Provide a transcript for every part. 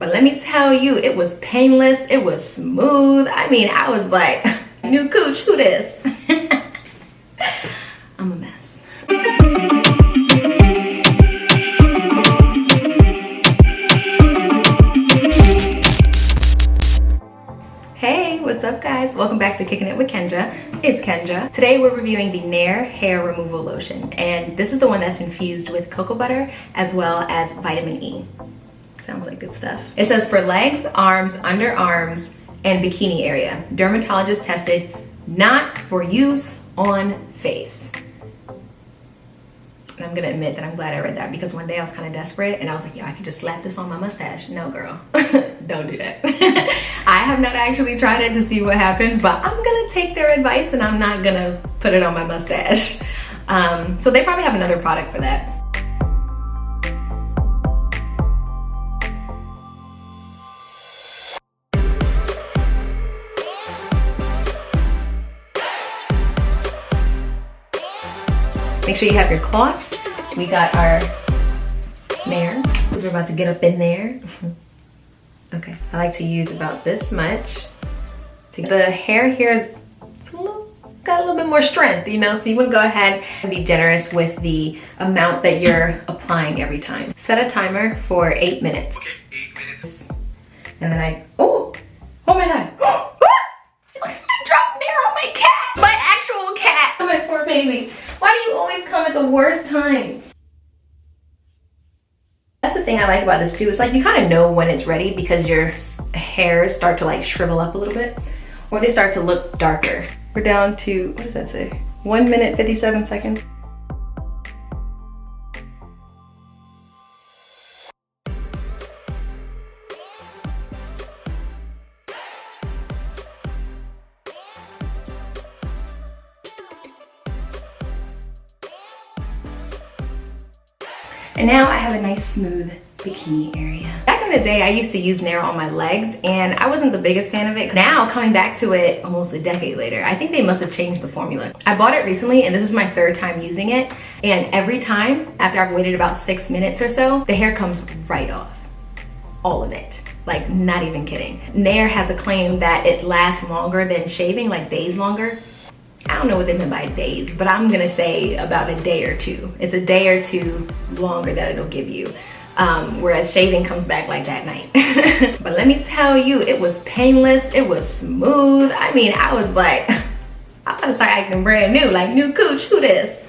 But let me tell you, it was painless, it was smooth. I mean, I was like, new cooch, who this? I'm a mess. Hey, what's up guys? Welcome back to Kicking It with Kenjah. It's Kenjah. Today we're reviewing the Nair Hair Removal Lotion, and this is the one that's infused with cocoa butter as well as vitamin E. Sounds like good stuff. It says for legs, arms, underarms, and bikini area. Dermatologist tested, not for use on face. And I'm gonna admit that I'm glad I read that, because one day I was kind of desperate and I was like, yo, I could just slap this on my mustache. No, girl, don't do that. I have not actually tried it to see what happens, but I'm gonna take their advice and I'm not gonna put it on my mustache. So they probably have another product for that. Make sure you have your cloth. We got our Nair, because we're about to get up in there. Okay, I like to use about this much. The hair here is got a little bit more strength, you know, so you want to go ahead and be generous with the amount that you're applying every time. Set a timer for 8 minutes. Okay, 8 minutes. And then oh my God. I dropped Nair on my cat, my actual cat. Oh, my poor baby. Why do you always come at the worst times? That's the thing I like about this too. It's like you kind of know when it's ready because your hairs start to like shrivel up a little bit, or they start to look darker. We're down to, what does that say? 1 minute, 57 seconds. And now I have a nice smooth bikini area. Back in the day, I used to use Nair on my legs and I wasn't the biggest fan of it. Now coming back to it almost a decade later, I think they must have changed the formula. I bought it recently and this is my 3rd time using it. And every time after I've waited about 6 minutes or so, the hair comes right off, all of it. Like, not even kidding. Nair has a claim that it lasts longer than shaving, like days longer. I don't know what they mean by days, but I'm gonna say about a day or two. It's a day or two longer that it'll give you. Whereas shaving comes back like that night. But let me tell you, it was painless, it was smooth. I mean, I was like, I'm gonna start acting brand new, like new cooch, who this?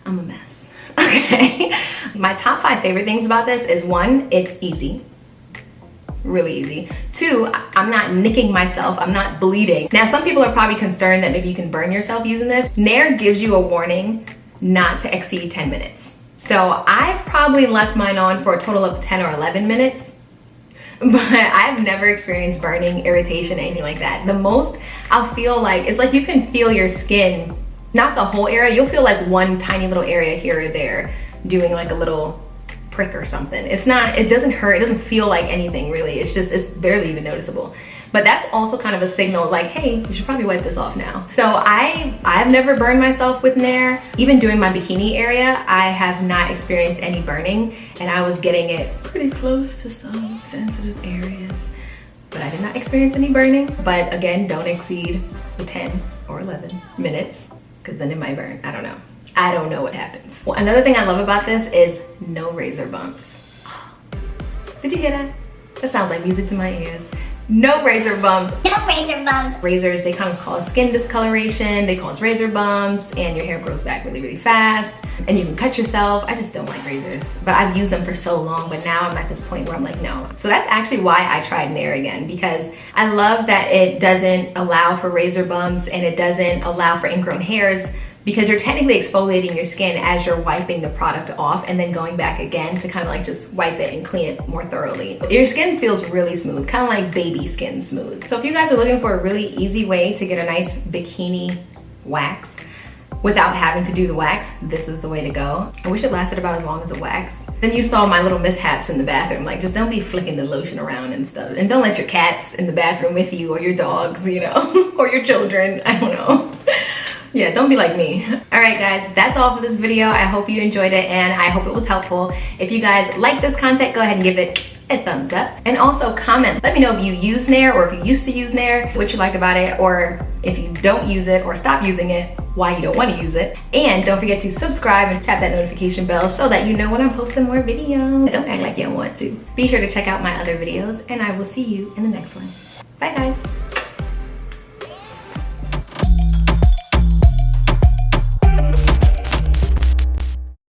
I'm a mess, okay? My top 5 favorite things about this is 1, it's easy. Really easy. 2, I'm not nicking myself, I'm not bleeding. Now, some people are probably concerned that maybe you can burn yourself using this. Nair gives you a warning not to exceed 10 minutes. So I've probably left mine on for a total of 10 or 11 minutes, but I've never experienced burning, irritation, anything like that. The most I'll feel like, it's like you can feel your skin, not the whole area, you'll feel like one tiny little area here or there doing like a little prick or something. It doesn't hurt, it doesn't feel like anything really. It's barely even noticeable. But that's also kind of a signal like, hey, you should probably wipe this off now. So I've never burned myself with Nair. Even doing my bikini area, I have not experienced any burning, and I was getting it pretty close to some sensitive areas. But I did not experience any burning. But again, don't exceed the 10 or 11 minutes, because then it might burn. I don't know. I don't know what happens. Well, another thing I love about this is no razor bumps. Did you hear that? That sounds like music to my ears. No razor bumps. No razor bumps. Razors, they kind of cause skin discoloration, they cause razor bumps, and your hair grows back really, really fast. And you can cut yourself. I just don't like razors. But I've used them for so long, but now I'm at this point where I'm like, no. So that's actually why I tried Nair again, because I love that it doesn't allow for razor bumps and it doesn't allow for ingrown hairs, because you're technically exfoliating your skin as you're wiping the product off and then going back again to kind of like just wipe it and clean it more thoroughly. Your skin feels really smooth, kind of like baby skin smooth. So if you guys are looking for a really easy way to get a nice bikini wax without having to do the wax, this is the way to go. I wish it lasted about as long as a wax. Then you saw my little mishaps in the bathroom. Like, just don't be flicking the lotion around and stuff. And don't let your cats in the bathroom with you, or your dogs, you know, or your children, I don't know. Yeah, don't be like me. All right, guys, that's all for this video. I hope you enjoyed it and I hope it was helpful. If you guys like this content, go ahead and give it a thumbs up. And also comment. Let me know if you use Nair or if you used to use Nair, what you like about it, or if you don't use it or stop using it, why you don't want to use it. And don't forget to subscribe and tap that notification bell so that you know when I'm posting more videos. Don't act like you don't want to. Be sure to check out my other videos and I will see you in the next one. Bye, guys.